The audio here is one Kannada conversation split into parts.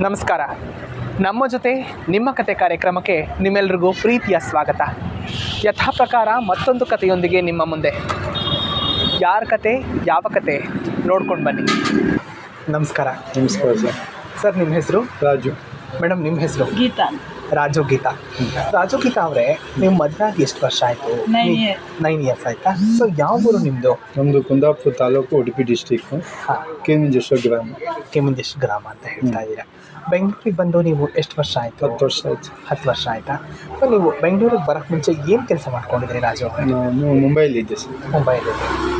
ನಮಸ್ಕಾರ. ನಮ್ಮ ಜೊತೆ ನಿಮ್ಮ ಕತೆ ಕಾರ್ಯಕ್ರಮಕ್ಕೆ ನಿಮ್ಮೆಲ್ರಿಗೂ ಪ್ರೀತಿಯ ಸ್ವಾಗತ. ಯಥಾ ಪ್ರಕಾರ ಮತ್ತೊಂದು ಕಥೆಯೊಂದಿಗೆ ನಿಮ್ಮ ಮುಂದೆ. ಯಾರ ಕತೆ ಯಾವ ಕತೆ ನೋಡ್ಕೊಂಡು ಬನ್ನಿ. ನಮಸ್ಕಾರ. ನಮಸ್ಕಾರ ಸರ್. ಸರ್ ನಿಮ್ಮ ಹೆಸರು? ರಾಜು. ಮೇಡಮ್ ನಿಮ್ಮ ಹೆಸರು? ಗೀತಾ. ರಾಜು ಗೀತಾ ಅವರೇ, ನೀವು ಮದುವೆ ಆಗಿ ಎಷ್ಟು ವರ್ಷ ಆಯಿತು? 9 ಇಯರ್ಸ್ ಆಯಿತಾ? ಸೊ ಯಾವ ಊರು ನಿಮ್ಮದು? ನಮ್ಮದು ಕುಂದಾಪುರ ತಾಲೂಕು, ಉಡುಪಿ ಡಿಸ್ಟಿಕ್ಕು, ಕೆಮಿಂಜೇಶ್ವರ ಗ್ರಾಮ. ಕೆಮಿಂಜೇಶ್ವರ ಗ್ರಾಮ ಅಂತ ಹೇಳ್ತಾ ಇದ್ದೀರಾ. ಬೆಂಗಳೂರಿಗೆ ಬಂದು ನೀವು ಎಷ್ಟು ವರ್ಷ ಆಯಿತು? 10 ವರ್ಷ ಆಯಿತು. 10 ವರ್ಷ ಆಯಿತಾ? ಸೊ ನೀವು ಬೆಂಗಳೂರಿಗೆ ಬರೋಕ್ಕೆ ಮುಂಚೆ ಏನು ಕೆಲಸ ಮಾಡ್ಕೊಂಡಿದ್ರಿ ರಾಜು? ನಾನು ಮುಂಬೈಲಿ ಇದ್ದೆ ಸರ್.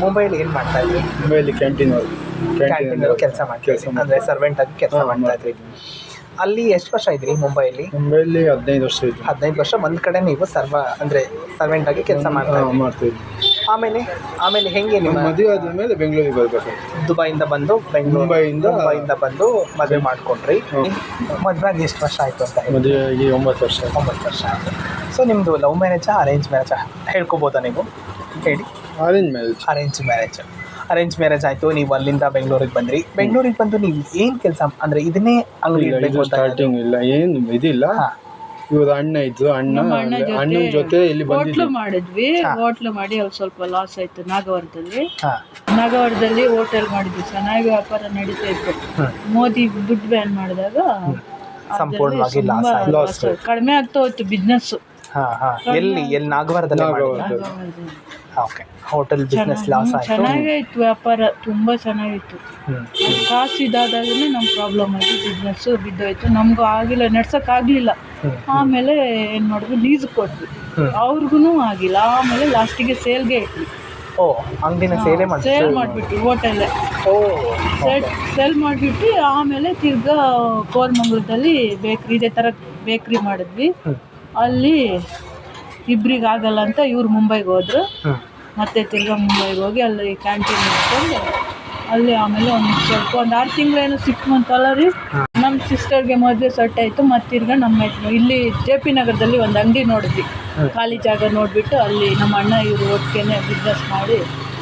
ಮುಂಬೈಲಿ ಏನು ಮಾಡ್ತಾ ಇದ್ರಿ? ಮುಂಬೈಲಿ ಕ್ಯಾಂಟೀನವರು ಕೆಲಸ ಅಂದರೆ ಸರ್ವೆಂಟ್ ಆಗಿ ಕೆಲಸ ಮಾಡ್ತಾ ಇದ್ರಿ. ಅಲ್ಲಿ ಎಷ್ಟು ವರ್ಷ ಇದ್ರಿ ಮುಂಬೈಲಿ? 15 ವರ್ಷ ಇದ್ದೆ. 15 ವರ್ಷ ಒಂದು ಕಡೆ ನೀವು ಸರ್ವೆಂಟ್ ಆಗಿ ಕೆಲಸ ಮಾಡ್ತಾಯಿದ್ವಿ. ಆಮೇಲೆ ಹೆಂಗೆ ನಿಮ್ಮ ಮದುವೆ ಆದಮೇಲೆ ಬೆಂಗಳೂರಿಗೆ ಬರಬೇಕು. ದುಬೈಯಿಂದ ಬಂದು ಮುಂಬೈಯಿಂದ ಬಂದು ಮದುವೆ ಮಾಡ್ಕೊಂಡ್ರಿ. ಮದುವೆ ಆಗಿ ಎಷ್ಟು ವರ್ಷ ಆಯಿತು ಅಂತ? ಮದುವೆ ಆಗಿ 9 ವರ್ಷ. 9 ವರ್ಷ ಆಯಿತು. ಸೊ ನಿಮ್ಮದು ಲವ್ ಮ್ಯಾರೇಜಾ ಅರೇಂಜ್ ಮ್ಯಾರೇಜಾ ಹೇಳ್ಕೊಬೋದಾ ನೀವು? ಹೇಳಿ. ಅರೇಂಜ್ ಮ್ಯಾರೇಜ್ ಆಯಿತು. ನೀವು ಅಲ್ಲಿಂದ ಬೆಂಗಳೂರಿಗೆ ಬಂದ್ರಿ. ಬೆಂಗಳೂರಿಗೆ ಬಂದು ನೀವು ಏನು ಕೆಲಸ ಅಂದರೆ ಇದನ್ನೇ ಅಂಗಡಿ ಸ್ಟಾರ್ಟಿಂಗ್ ಇಲ್ಲ, ಏನು ಇದಿಲ್ಲ. ಇವ್ರ ಅಣ್ಣ ಇದ್ರು, ಅಣ್ಣನ ಜೊತೆ ಇಲ್ಲಿ ಹೋಟ್ಲು ಮಾಡಿದ್ವಿ. ಹೋಟ್ಲು ಮಾಡಿ ಅಲ್ಲಿ ಸ್ವಲ್ಪ ಲಾಸ್ ಆಯ್ತು. ನಾಗವರದಲ್ಲಿ ಹೋಟೆಲ್ ಮಾಡಿದ್ವಿ. ಚೆನ್ನಾಗಿ ವ್ಯಾಪಾರ ನಡೀತಾ ಇತ್ತು. ಮೋದಿ ದುಡ್ಡು ಬ್ಯಾನ್ ಮಾಡಿದಾಗ ಸಂಪೂರ್ಣವಾಗಿ ಲಾಸ್ ಕಡಿಮೆ ಆಗ್ತಾ ಹೋಯ್ತು ಬಿಸ್ನೆಸ್. ಎಲ್ಲಿ ನಾಗವಾರದಲ್ಲಿ? ಓಕೆ. ಹೋಟೆಲ್ ಬಿಸ್ನೆಸ್ ಲಾಸ್ ಆಯಿತು. ಚೆನ್ನಾಗಿತ್ತು ವ್ಯಾಪಾರ, ತುಂಬ ಚೆನ್ನಾಗಿತ್ತು. ಕಾಸು ಇದಾದಾಗಲೇ ನಮ್ಮ ಪ್ರಾಬ್ಲಮ್ ಆಗಿ ಬಿಸ್ನೆಸ್ಸು ಬಿದ್ದೋಯ್ತು. ನಮಗೂ ಆಗಿಲ್ಲ, ನಡ್ಸೋಕ್ಕಾಗಲಿಲ್ಲ. ಆಮೇಲೆ ಏನು ಮಾಡಿದ್ವಿ, ಲೀಸ್ ಕೊಟ್ವಿ. ಅವ್ರಿಗೂ ಆಗಿಲ್ಲ. ಆಮೇಲೆ ಲಾಸ್ಟಿಗೆ ಸೇಲ್ಗೆ ಇಟ್ವಿ. ಅಂಗಡಿನ ಸೇಲ್ ಮಾಡಿಬಿಟ್ಟು ಹೋಟೆಲ್ಲೇ ಸೇಲ್ ಮಾಡಿಬಿಟ್ಟು ಆಮೇಲೆ ತಿರ್ಗಾ ಕೋರಮಂಗಲದಲ್ಲಿ ಇದೇ ಥರ ಬೇಕ್ರಿ ಮಾಡಿದ್ವಿ. ಅಲ್ಲಿ ಇಬ್ಬರಿಗೆ ಆಗಲ್ಲ ಅಂತ ಇವ್ರು ಮುಂಬೈಗೆ ಹೋದ್ರು. ಮತ್ತೆ ತಿರ್ಗಾ ಮುಂಬೈಗೆ ಹೋಗಿ ಅಲ್ಲಿ ಕ್ಯಾಂಟೀನ್ ಇಟ್ಕೊಂಡು ಅಲ್ಲಿ ಆಮೇಲೆ ಒಂದು 6 ತಿಂಗಳೇನು 6 ಮಂತ್ ಅಲ್ಲ ರೀ, ನಮ್ಮ ಸಿಸ್ಟರ್ಗೆ ಮದುವೆ ಸೆಟ್ ಆಯಿತು. ಮತ್ತು ತಿರ್ಗಾ ನಮ್ಮ ಇಲ್ಲಿ JP ನಗರದಲ್ಲಿ ಒಂದು ಅಂಗಡಿ ನೋಡಿದ್ವಿ. ಖಾಲಿ ಜಾಗ ನೋಡಿಬಿಟ್ಟು ಅಲ್ಲಿ ನಮ್ಮ ಅಣ್ಣ ಇವರು ಒಟ್ಟಿಗೆ ಬಿಸ್ನೆಸ್ ಮಾಡಿ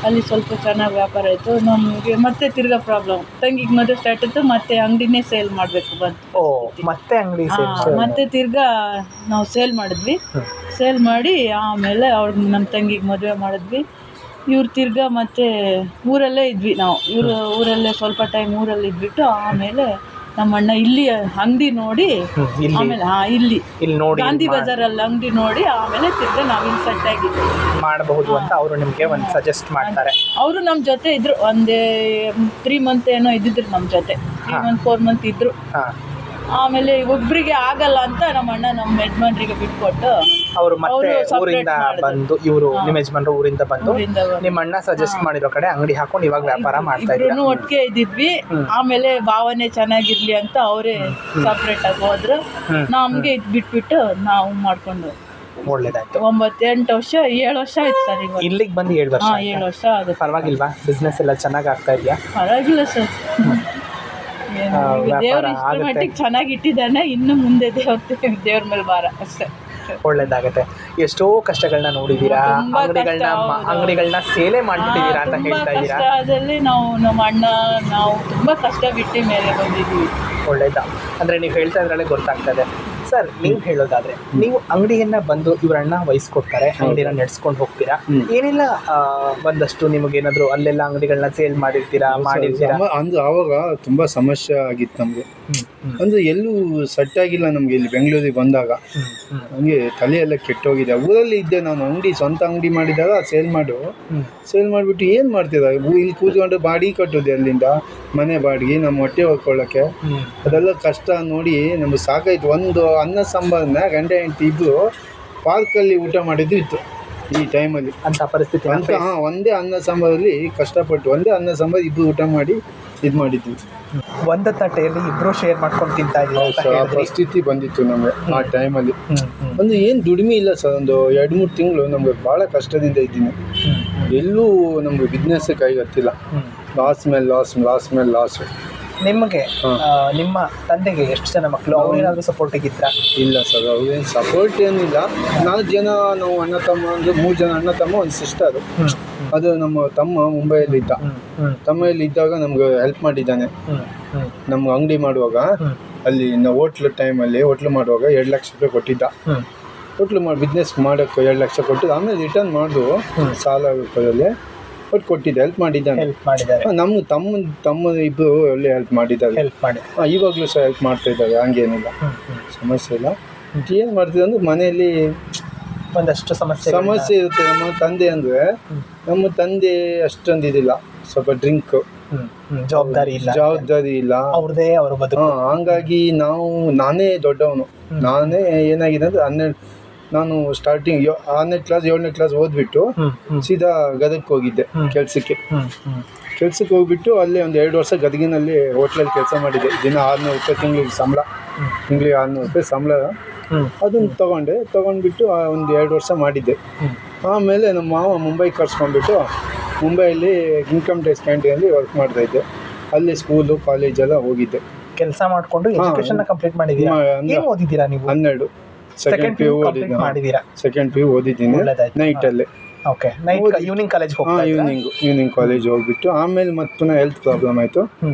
ಅಲ್ಲಿ ಸ್ವಲ್ಪ ಚೆನ್ನಾಗಿ ವ್ಯಾಪಾರ ಆಯಿತು. ನಮಗೆ ಮತ್ತೆ ತಿರ್ಗಾ ಪ್ರಾಬ್ಲಮ್. ತಂಗಿಗೆ ಮದುವೆ ಸ್ಟಾರ್ಟ್ ಆಯಿತು. ಮತ್ತೆ ಅಂಗಡಿನೇ ಸೇಲ್ ಮಾಡಬೇಕು ಬಂತು. ಮತ್ತೆ ತಿರ್ಗಾ ನಾವು ಸೇಲ್ ಮಾಡಿದ್ವಿ. ಸೇಲ್ ಮಾಡಿ ಆಮೇಲೆ ಅವ್ರಿಗೆ ನಮ್ಮ ತಂಗಿಗೆ ಮದುವೆ ಮಾಡಿದ್ವಿ. ಇವ್ರು ತಿರ್ಗಾ ಮತ್ತೆ ಊರಲ್ಲೇ ಇದ್ವಿ ನಾವು. ಊರಲ್ಲೇ ಸ್ವಲ್ಪ ಟೈಮ್ ಊರಲ್ಲಿ ಇದ್ಬಿಟ್ಟು ಆಮೇಲೆ ನಮ್ಮ ಅಣ್ಣ ಇಲ್ಲಿ ಅಂಗಡಿ ನೋಡಿ ಆಮೇಲೆ ಇಲ್ಲಿ ಗಾಂಧಿ ಬಜಾರಲ್ಲಿ ಅಂಗಡಿ ನೋಡಿ ಆಮೇಲೆ ತಿರ್ಗಾ ನಾವಿಲ್ಲಿ ಸೆಟ್ ಆಗಿದ್ವಿ. ಮಾಡಬಹುದು ಅಂತ ಅವರು ನಿಮಗೆ ಒಂದು ಸಜೆಸ್ಟ್ ಮಾಡ್ತಾರೆ. ಅವರು ನಮ್ಮ ಜೊತೆ ಇದ್ರು. ಒಂದೇ 3 ಮಂತ್ ಏನೋ ಇದ್ದಿದ್ರು ನಮ್ಮ ಜೊತೆ. 3 ಮಂತ್ 4 ಮಂತ್ ಇದ್ರು. ಆಮೇಲೆ ಒಬ್ಬರಿಗೆ ಆಗಲ್ಲ ಅಂತ ನಮ್ಮ ಅಣ್ಣ ನಮ್ಮ ಯಜಮಾನ್ರಿಗೆ ಬಿಟ್ಕೊಟ್ಟು ಅವರು ಮತ್ತೆ ಊರಿಂದ ಬಂದು ಇವರು ನಿಮ್ಮ ಯಜಮಾನ್ರು ಊರಿಂದ ಬಂದು ನಿಮ್ಮ ಅಣ್ಣ ಸಜೆಸ್ಟ್ ಮಾಡಿರೋ ಕಡೆ ಅಂಗಡಿ ಹಾಕೊಂಡು ಇವಾಗ ವ್ಯಾಪಾರ ಮಾಡ್ತಾ ಇದ್ರು. ಒಟ್ಟಿಗೆ ಇದ್ದಿದ್ವಿ. ಆಮೇಲೆ ಭಾವನೆ ಚೆನ್ನಾಗಿರ್ಲಿ ಅಂತ ಅವರೇ ಸಪ್ರೇಟ್ ಆಗಿ ಹೋದ್ರು. ನಮ್ಗೆ ಇದು ಬಿಟ್ಬಿಟ್ಟು ನಾವು ಮಾಡ್ಕೊಂಡು ಒಳ್ಳೇದಾಯ್ತು. 9-8 ವರ್ಷ 7 ವರ್ಷ ಆಯ್ತು ಸರ್. ಇಲ್ಲಿಗೆ ಬಂದು 7 ವರ್ಷ. 7 ವರ್ಷ ಆಗುತ್ತೆ. ಪರವಾಗಿಲ್ವಾ? ಬಿಸ್ನೆಸ್ ಎಲ್ಲ ಚೆನ್ನಾಗಿ ಆಗ್ತಾ ಇದೆಯಾ? ಪರವಾಗಿಲ್ಲ ಸರ್. ದೇವ್ರ ಮಟ್ಟಿಗೆ ಚೆನ್ನಾಗಿ ಇಟ್ಟಿದ್ದಾನೆ. ಇನ್ನು ಮುಂದೆ ದೇವ್ರ ಮೇಲೆ ಭಾರ ಅಷ್ಟೇ. ಒಳ್ಳೇದಾಗತ್ತೆ. ಎಷ್ಟೋ ಕಷ್ಟಗಳನ್ನ ನೋಡಿದೀರಾ, ಅಂಗಡಿಗಳನ್ನ ಸೇಲೆ ಮಾಡ್ಬಿಟ್ಟಿದ್ದೀರಾ ಅಂತ ಹೇಳ್ತಾ ಇದ್ದೀರಾ. ಅದರಲ್ಲಿ ನಮ್ಮ ಅಣ್ಣ ನಾವು ತುಂಬಾ ಕಷ್ಟ ಬಿಟ್ಟು ಮೇಲೆ ಬಂದಿದ್ದೀವಿ. ಒಳ್ಳೇದ ಅಂದ್ರೆ ನೀವು ಹೇಳ್ತಾ ಇದ್ರಲ್ಲೇ ಗೊತ್ತಾಗ್ತದೆ. ಸರ್ ನೀವು ಹೇಳೋದಾದ್ರೆ, ನೀವು ಅಂಗಡಿಯನ್ನ ಬಂದು ಇವ್ರ ಅಣ್ಣ ವಹಿಸ್ಕೊಡ್ತಾರೆ, ಅಂಗಡಿನ ನಡೆಸ್ಕೊಂಡು ಹೋಗ್ತೀರಾ. ಏನೆಲ್ಲ ಒಂದಷ್ಟು ನಿಮಗೇನಾದ್ರು ಅಲ್ಲೆಲ್ಲ ಅಂಗಡಿಗಳನ್ನ ಸೇಲ್ ಮಾಡಿರ್ತೀರಾ? ಅಂದ್ರೆ ಆವಾಗ ತುಂಬಾ ಸಮಸ್ಯೆ ಆಗಿತ್ತು ನಮ್ಗೆ. ಅಂದ್ರೆ ಎಲ್ಲೂ ಸೆಟ್ ಆಗಿಲ್ಲ ನಮ್ಗೆ. ಇಲ್ಲಿ ಬೆಂಗಳೂರಿಗೆ ಬಂದಾಗ ಹಂಗೆ ತಲೆಯೆಲ್ಲ ಕೆಟ್ಟೋಗಿದೆ. ಊರಲ್ಲಿ ಇದ್ದೆ ನಾನು. ಸ್ವಂತ ಅಂಗಡಿ ಮಾಡಿದಾಗ ಸೇಲ್ ಮಾಡಿಬಿಟ್ಟು ಏನು ಮಾಡ್ತಿದ್ದ, ಇಲ್ಲಿ ಕೂತ್ಕೊಂಡು ಬಾಡಿಗೆ ಕಟ್ಟೋದು, ಅಲ್ಲಿಂದ ಮನೆ ಬಾಡಿಗೆ, ನಮ್ಮ ಹೊಟ್ಟೆ ಹೊರ್ಕೊಳ್ಳೋಕ್ಕೆ ಅದೆಲ್ಲ ಕಷ್ಟ ನೋಡಿ ನಮ್ಗೆ ಸಾಕಾಯ್ತು. ಒಂದು ಅನ್ನ ಸಾಂಬಾರನ್ನ ಗಂಡ ಹೆಂಡತಿ ಇಬ್ಬರು ಪಾರ್ಕಲ್ಲಿ ಊಟ ಮಾಡಿದ್ದು ಇತ್ತು ಈ ಟೈಮಲ್ಲಿ. ಅಂತ ಪರಿಸ್ಥಿತಿ ಒಂದೇ ಅನ್ನ ಸಾಂಬಾರಲ್ಲಿ ಕಷ್ಟಪಟ್ಟು ಒಂದೇ ಅನ್ನ ಸಾಂಬಾರು ಇಬ್ಬರು ಊಟ ಮಾಡಿ ಇದು ಮಾಡಿದ್ವಿ. ಒಂದು ತಟ್ಟೆಯಲ್ಲಿ ಇಬ್ಬರು ಶೇರ್ ಮಾಡ್ಕೊಂಡು ತಿಂತಾ ಇದ್ದೀವಿ. ಆ ಪರಿಸ್ಥಿತಿ ಬಂದಿತ್ತು ನಮಗೆ ಆ ಟೈಮಲ್ಲಿ. ಒಂದು ಏನು ದುಡಿಮೆ ಇಲ್ಲ ಸರ್. ಒಂದು 2-3 ತಿಂಗಳು ನಮಗೆ ಭಾಳ ಕಷ್ಟದಿಂದ ಇದ್ದೀನಿ. ಎಲ್ಲೂ ನಮಗೆ ಬಿಸ್ನೆಸ್ ಕೈಗೆ ಹತ್ತಿಲ್ಲ. ಲಾಸ್ ಮೇಲೆ ಲಾಸು. ನಿಮಗೆ ನಿಮ್ಮ ತಂದೆಗೆ ಎಷ್ಟು ಜನ ಮಕ್ಕಳು? ಅವ್ರೇನಾದರೂ ಸಪೋರ್ಟಿಗಿದ್ರಾ? ಇಲ್ಲ ಸರ್, ಅವ್ರೇನು ಸಪೋರ್ಟ್ ಏನಿಲ್ಲ. 4 ಜನ ನಾವು ಅಣ್ಣ ತಮ್ಮ. ಅಂದರೆ 3 ಜನ ಅಣ್ಣ ತಮ್ಮ, ಒಂದು ಸಿಸ್ಟರು. ಅದು ನಮ್ಮ ತಮ್ಮ ಮುಂಬೈಯಲ್ಲಿ ಇದ್ದಾಗ ನಮ್ಗೆ ಹೆಲ್ಪ್ ಮಾಡಿದ್ದಾನೆ. ನಮ್ಗೆ ಅಂಗಡಿ ಮಾಡುವಾಗ ಅಲ್ಲಿ ನಾವು ಹೋಟ್ಲು ಮಾಡುವಾಗ 2 ಲಕ್ಷ ರೂಪಾಯಿ ಕೊಟ್ಟಿದ್ದ. ಹೋಟ್ಲು ಬಿಸ್ನೆಸ್ ಮಾಡೋಕ್ಕೆ 2 ಲಕ್ಷ ಕೊಟ್ಟಿದ್ದು. ಆಮೇಲೆ ರಿಟರ್ನ್ ಮಾಡಿದು ಸಾಲ ರೂಪಾಯಲ್ಲಿ ಒಟ್ಟು ಕೊಟ್ಟಿದ್ದೆ, ಹೆಲ್ಪ್ ಮಾಡಿದ್ದಾನೆ. ನಮ್ಮ ತಮ್ಮ ಇಬ್ಬರು ಒಳ್ಳೆ ಹೆಲ್ಪ್ ಮಾಡಿದ್ದಾರೆ. ಇವಾಗಲೂ ಸಹ ಹೆಲ್ಪ್ ಮಾಡ್ತಾ ಇದ್ದಾರೆ, ಹಂಗೇನಿಲ್ಲ, ಸಮಸ್ಯೆ ಇಲ್ಲ. ಏನು ಮಾಡ್ತಿದ್ದೆ ಅಂದ್ರೆ ಮನೆಯಲ್ಲಿ ಒಂದಷ್ಟು ಸಮಸ್ಯೆ ಇರುತ್ತೆ. ನಮ್ಮ ತಂದೆ ಅಷ್ಟೊಂದು ಇದಿಲ್ಲ, ಸ್ವಲ್ಪ ಡ್ರಿಂಕ್, ಜವಾಬ್ದಾರಿ ಇಲ್ಲ ಅವ್ರದೇ ಅವ್ರ ಬದುಕು. ಹಂಗಾಗಿ ನಾನೇ ದೊಡ್ಡವನು. ಏನಾಗಿದೆ ಅಂದ್ರೆ ನಾನು ಸ್ಟಾರ್ಟಿಂಗ್ 6ನೇ ಕ್ಲಾಸ್ 7ನೇ ಕ್ಲಾಸ್ ಓದ್ಬಿಟ್ಟು ಸೀದಾ ಗದಗಕ್ಕೆ ಹೋಗಿದ್ದೆ ಕೆಲ್ಸಕ್ಕೆ ಹೋಗ್ಬಿಟ್ಟು ಅಲ್ಲಿ ಒಂದು 2 ವರ್ಷ ಗದಗಿನಲ್ಲಿ ಹೋಟ್ಲಲ್ಲಿ ಕೆಲಸ ಮಾಡಿದ್ದೆ. ದಿನ 600 ರೂಪಾಯಿ ತಿಂಗಳಿಗೆ 600 ರೂಪಾಯಿ ಸಂಬಳ. ಅದನ್ನು ತೊಗೊಂಡ್ಬಿಟ್ಟು ಒಂದು 2 ವರ್ಷ ಮಾಡಿದ್ದೆ. ಆಮೇಲೆ ನಮ್ಮ ಮಾವ ಮುಂಬೈ ಕರ್ಸ್ಕೊಂಡ್ಬಿಟ್ಟು ಮುಂಬೈಯಲ್ಲಿ ಇನ್ಕಮ್ ಟ್ಯಾಕ್ಸ್ ಕ್ಯಾಂಟೀನಲ್ಲಿ ವರ್ಕ್ ಮಾಡ್ತಾಯಿದ್ದೆ. ಅಲ್ಲಿ ಸ್ಕೂಲು ಕಾಲೇಜೆಲ್ಲ ಹೋಗಿದ್ದೆ, ಕೆಲಸ ಮಾಡಿಕೊಂಡು ಎಜುಕೇಶನ್ ಕಂಪ್ಲೀಟ್ ಮಾಡಿದ್ದೀರಾ. ಏನು ಓದಿದ್ದೀರಾ ನೀವು? 12 ಸೆಕೆಂಡ್ ಪಿ ಯು ಓದಿದ್ದೀನಿ ನೈಟಲ್ಲೇ. Okay, evening college evening college ಹೋಗ್ಬಿಟ್ಟು ಆಮೇಲೆ ಮತ್ತೆ ಪುನಃ ಹೆಲ್ತ್ ಪ್ರಾಬ್ಲಮ್ ಆಯಿತು.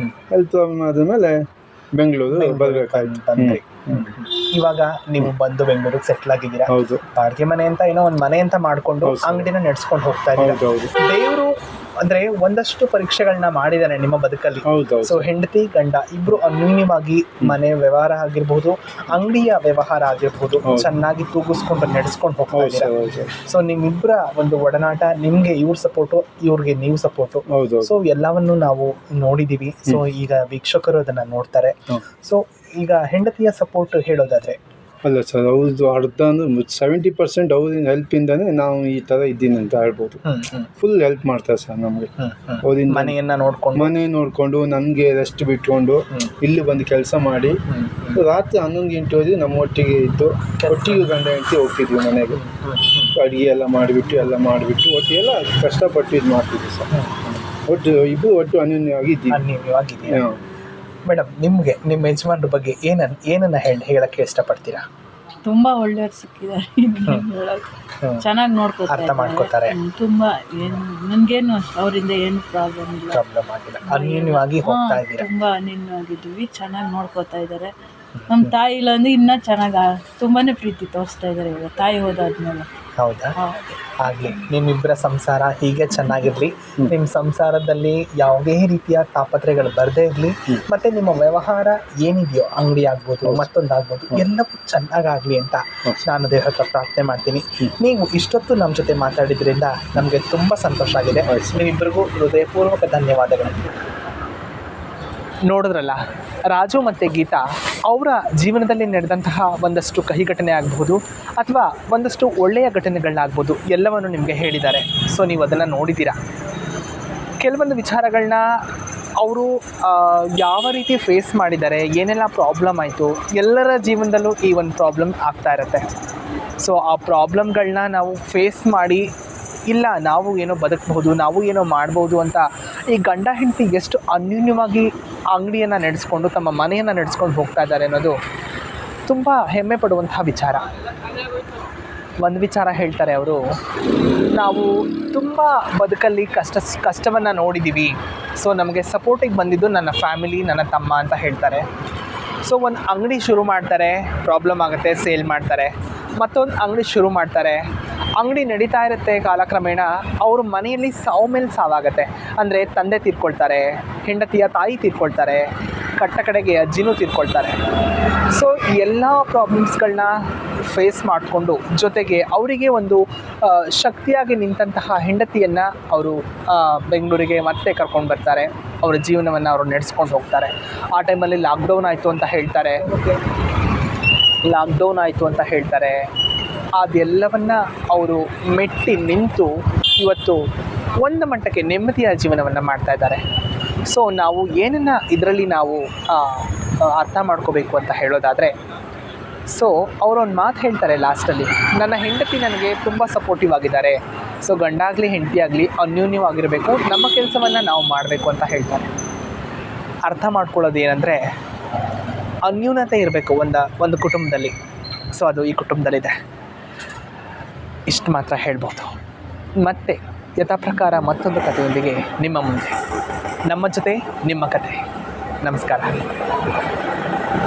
ಹೆಲ್ತ್ ಪ್ರಾಬ್ಲಮ್ ಆದಮೇಲೆ ಬೆಂಗಳೂರು ಬರಬೇಕಾಯ್ತು. ಇವಾಗ ನೀವು ಬಂದು ಬೆಂಗಳೂರಿಗೆ ಸೆಟ್ಲ್ ಆಗಿದ್ದೀರಾ. ಹೌದು. ಬಾಡಿಗೆ ಮನೆ ಅಂತ ಏನೋ ಒಂದು ಮನೆ ಅಂತ ಮಾಡ್ಕೊಂಡು ಅಂಗಡಿನ ನಡೆಸ್ಕೊಂಡು ಹೋಗ್ತಾ ಇದ್ದೀರಾ. ದೇವರು ಅಂದ್ರೆ ಒಂದಷ್ಟು ಪರೀಕ್ಷೆಗಳನ್ನ ಮಾಡಿದಾನೆ ನಿಮ್ಮ ಬದುಕಲ್ಲಿ. ಸೊ ಹೆಂಡತಿ ಗಂಡ ಇಬ್ರು ಅನ್ಯೂನ್ಯವಾಗಿ ಮನೆ ವ್ಯವಹಾರ ಆಗಿರ್ಬಹುದು, ಅಂಗಡಿಯ ವ್ಯವಹಾರ ಆಗಿರ್ಬಹುದು, ಚೆನ್ನಾಗಿ ತೂಗಿಸ್ಕೊಂಡು ನಡೆಸ್ಕೊಂಡು ಹೋಗ್ತಾ ಇದ್ದೀರಾ. ಸೊ ನಿಮ್ಮಿಬ್ಬರ ಒಂದು ಒಡನಾಟ, ನಿಮ್ಗೆ ಇವ್ರ ಸಪೋರ್ಟು, ಇವ್ರಿಗೆ ನೀವು ಸಪೋರ್ಟು. ಸೊ ಎಲ್ಲವನ್ನು ನಾವು ನೋಡಿದೀವಿ. ಸೊ ಈಗ ವೀಕ್ಷಕರು ಅದನ್ನ ನೋಡ್ತಾರೆ. ಸೊ ಈಗ ಹೆಂಡತಿಯ ಸಪೋರ್ಟ್ ಹೇಳೋದಾದ್ರೆ? ಅಲ್ಲ ಸರ್, ಅವ್ರದ್ದು ಅರ್ಧ ಅಂದ್ರೆ 70% ಅವ್ರಿಂದ ಹೆಲ್ಪಿಂದಾನೆ ನಾವು ಈ ಥರ ಇದ್ದೀನಿ ಅಂತ ಹೇಳ್ಬೋದು. ಫುಲ್ ಹೆಲ್ಪ್ ಮಾಡ್ತಾರೆ ಸರ್ ನಮಗೆ. ಅವ್ರಿಂದ ಮನೆ ನೋಡ್ಕೊಂಡು ನನಗೆ ರೆಸ್ಟ್ ಬಿಟ್ಕೊಂಡು ಇಲ್ಲಿ ಬಂದು ಕೆಲಸ ಮಾಡಿ ರಾತ್ರಿ 11 ಗಂಟೆವರೆಗೂ ನಮ್ಮ ಒಟ್ಟಿಗೆ ಇದ್ದು ಒಟ್ಟಿಗೆ ಗಂಡ ಹೆಂಡತಿ ಹೋಗ್ತಿದ್ವಿ ಮನೆಗೆ. ಅಡುಗೆ ಎಲ್ಲ ಮಾಡಿಬಿಟ್ಟು ಒಟ್ಟಿಗೆಲ್ಲ ಕಷ್ಟಪಟ್ಟು ಇದು ಮಾಡ್ತಿದ್ವಿ ಸರ್. ಒಟ್ಟು ಅನ್ಯೂನ್ಯವಾಗಿ ಇದ್ದೀವಿ. ಮೇಡಮ್, ನಿಮಗೆ ನಿಮ್ಮ ಯಜಮಾನ್ರ ಬಗ್ಗೆ ಏನನ್ನ ಹೇಳಕ್ಕೆ ಇಷ್ಟಪಡ್ತೀರಾ? ತುಂಬ ಒಳ್ಳೆಯವ್ರು ಸಿಕ್ಕಿದ್ದಾರೆ, ಚೆನ್ನಾಗಿ ನೋಡ್ಕೋತಾರೆ. ತುಂಬ ನನಗೇನು ಅವರಿಂದ ಏನು ಪ್ರಾಬ್ಲಮ್ ಆಗಿಲ್ಲ, ಅನ್ಯೂನ್ಯವಾಗಿ ಹೋಗ್ತಾ ಇದ್ದೀರಾ. ತುಂಬ ಅನ್ಯೂನ್ಯವಾಗಿದ್ದೀವಿ, ಚೆನ್ನಾಗಿ ನೋಡ್ಕೋತಾ ಇದ್ದಾರೆ. ನಮ್ಮ ತಾಯಿ ಇಲ್ಲ ಅಂದ್ರೆ ಇನ್ನೂ ಚೆನ್ನಾಗಿ ತುಂಬಾ ಪ್ರೀತಿ ತೋರಿಸ್ತಾ ಇದ್ದಾರೆ ಇವಾಗ ತಾಯಿ ಹೋದಾದ್ಮೇಲೆ. ಹೌದಾ? ಆಗಲಿ, ನಿಮ್ಮಿಬ್ಬರ ಸಂಸಾರ ಹೀಗೆ ಚೆನ್ನಾಗಿರಲಿ. ನಿಮ್ಮ ಸಂಸಾರದಲ್ಲಿ ಯಾವುದೇ ರೀತಿಯ ತಾಪತ್ರೆಗಳು ಬರದೇ ಇರಲಿ. ಮತ್ತು ನಿಮ್ಮ ವ್ಯವಹಾರ ಏನಿದೆಯೋ, ಅಂಗಡಿ ಆಗ್ಬೋದು, ಮತ್ತೊಂದಾಗ್ಬೋದು, ಎಲ್ಲವೂ ಚೆನ್ನಾಗಾಗಲಿ ಅಂತ ನಾನು ದೇವರ ಹತ್ರ ಪ್ರಾರ್ಥನೆ ಮಾಡ್ತೀನಿ. ನೀವು ಇಷ್ಟೊತ್ತು ನಮ್ಮ ಜೊತೆ ಮಾತಾಡಿದ್ರಿಂದ ನಮಗೆ ತುಂಬ ಸಂತೋಷ ಆಗಿದೆ. ನೀವಿಬ್ಬರಿಗೂ ಹೃದಯಪೂರ್ವಕ ಧನ್ಯವಾದಗಳು. ನೋಡಿದ್ರಲ್ಲ, ರಾಜು ಮತ್ತು ಗೀತಾ ಅವರ ಜೀವನದಲ್ಲಿ ನಡೆದಂತಹ ಒಂದಷ್ಟು ಕಹಿ ಘಟನೆ ಆಗಬಹುದು ಅಥವಾ ಒಂದಷ್ಟು ಒಳ್ಳೆಯ ಘಟನೆಗಳನ್ನಾಗ್ಬೋದು, ಎಲ್ಲವನ್ನು ನಿಮಗೆ ಹೇಳಿದ್ದಾರೆ. ಸೊ ನೀವು ಅದನ್ನು ನೋಡಿದ್ದೀರಾ. ಕೆಲವೊಂದು ವಿಚಾರಗಳನ್ನ ಅವರು ಯಾವ ರೀತಿ ಫೇಸ್ ಮಾಡಿದ್ದಾರೆ, ಏನೆಲ್ಲ ಪ್ರಾಬ್ಲಮ್ ಆಯಿತು, ಎಲ್ಲರ ಜೀವನದಲ್ಲೂ ಈ ಒಂದು ಪ್ರಾಬ್ಲಮ್ ಆಗ್ತಾ ಇರುತ್ತೆ. ಸೊ ಆ ಪ್ರಾಬ್ಲಮ್ಗಳನ್ನ ನಾವು ಫೇಸ್ ಮಾಡಿ, ಇಲ್ಲ ನಾವು ಏನೋ ಬದುಕಬಹುದು, ನಾವು ಏನೋ ಮಾಡ್ಬೋದು ಅಂತ ಈ ಗಂಡ ಹೆಂಡತಿ ಎಷ್ಟು ಅನ್ಯೂನ್ಯವಾಗಿ ಅಂಗಡಿಯನ್ನು ನಡೆಸ್ಕೊಂಡು ತಮ್ಮ ಮನೆಯನ್ನು ನಡೆಸ್ಕೊಂಡು ಹೋಗ್ತಾ ಇದ್ದಾರೆ ಅನ್ನೋದು ತುಂಬ ಹೆಮ್ಮೆ ಪಡುವಂತಹ ವಿಚಾರ. ಒಂದು ವಿಚಾರ ಹೇಳ್ತಾರೆ ಅವರು, ನಾವು ತುಂಬ ಬದುಕಲ್ಲಿ ಕಷ್ಟವನ್ನು ನೋಡಿದ್ದೀವಿ. ಸೊ ನಮಗೆ ಸಪೋರ್ಟಿಗೆ ಬಂದಿದ್ದು ನನ್ನ ಫ್ಯಾಮಿಲಿ, ನನ್ನ ತಮ್ಮ ಅಂತ ಹೇಳ್ತಾರೆ. ಸೊ ಒಂದು ಅಂಗಡಿ ಶುರು ಮಾಡ್ತಾರೆ, ಪ್ರಾಬ್ಲಮ್ ಆಗುತ್ತೆ, ಸೇಲ್ ಮಾಡ್ತಾರೆ. ಮತ್ತೊಂದು ಅಂಗಡಿ ಶುರು ಮಾಡ್ತಾರೆ, ಅಂಗಡಿ ನಡೀತಾ ಇರುತ್ತೆ. ಕಾಲಕ್ರಮೇಣ ಅವ್ರ ಮನೆಯಲ್ಲಿ ಸಾವು ಮೇಲೆ ಸಾವಾಗತ್ತೆ. ಅಂದರೆ ತಂದೆ ತೀರ್ಕೊಳ್ತಾರೆ, ಹೆಂಡತಿಯ ತಾಯಿ ತೀರ್ಕೊಳ್ತಾರೆ, ಕಡೆಗೆ ಅಜ್ಜಿನೂ ತೀರ್ಕೊಳ್ತಾರೆ. ಸೊ ಎಲ್ಲ ಪ್ರಾಬ್ಲಮ್ಸ್ಗಳನ್ನ ಫೇಸ್ ಮಾಡಿಕೊಂಡು ಜೊತೆಗೆ ಅವರಿಗೆ ಒಂದು ಶಕ್ತಿಯಾಗಿ ನಿಂತಹ ಹೆಂಡತಿಯನ್ನು ಅವರು ಬೆಂಗಳೂರಿಗೆ ಮತ್ತೆ ಕರ್ಕೊಂಡು ಬರ್ತಾರೆ. ಅವರ ಜೀವನವನ್ನು ಅವರು ನಡೆಸ್ಕೊಂಡು ಹೋಗ್ತಾರೆ. ಆ ಟೈಮಲ್ಲಿ ಲಾಕ್ಡೌನ್ ಆಯಿತು ಅಂತ ಹೇಳ್ತಾರೆ. ಅದೆಲ್ಲವನ್ನು ಅವರು ಮೆಟ್ಟಿ ನಿಂತು ಇವತ್ತು ಒಂದು ಮಟ್ಟಕ್ಕೆ ನೆಮ್ಮದಿಯ ಜೀವನವನ್ನು ಮಾಡ್ತಾ ಇದ್ದಾರೆ. ಸೊ ನಾವು ಏನನ್ನು ಇದರಲ್ಲಿ ನಾವು ಅರ್ಥ ಮಾಡ್ಕೋಬೇಕು ಅಂತ ಹೇಳೋದಾದರೆ, ಸೊ ಅವರೊಂದು ಮಾತು ಹೇಳ್ತಾರೆ ಲಾಸ್ಟಲ್ಲಿ, ನನ್ನ ಹೆಂಡತಿ ನನಗೆ ತುಂಬ ಸಪೋರ್ಟಿವ್ ಆಗಿದ್ದಾರೆ. ಸೊ ಗಂಡಾಗಲಿ ಹೆಂಡತಿ ಆಗಲಿ ಅನ್ಯೂನ್ಯವಾಗಿರಬೇಕು, ನಮ್ಮ ಕೆಲಸವನ್ನು ನಾವು ಮಾಡಬೇಕು ಅಂತ ಹೇಳ್ತಾರೆ. ಅರ್ಥ ಮಾಡ್ಕೊಳ್ಳೋದು ಏನಂದರೆ, ಅನ್ಯೂನ್ಯತೆ ಇರಬೇಕು ಒಂದು ಕುಟುಂಬದಲ್ಲಿ. ಸೊ ಅದು ಈ ಕುಟುಂಬದಲ್ಲಿದೆ. ಇಷ್ಟು ಮಾತ್ರ ಹೇಳ್ಬೋದು. ಮತ್ತೆ ಯಥಾಪ್ರಕಾರ ಮತ್ತೊಂದು ಕಥೆಯೊಂದಿಗೆ ನಿಮ್ಮ ಮುಂದೆ. ನಮ್ಮ ಜೊತೆ ನಿಮ್ಮ ಕತೆ. ನಮಸ್ಕಾರ.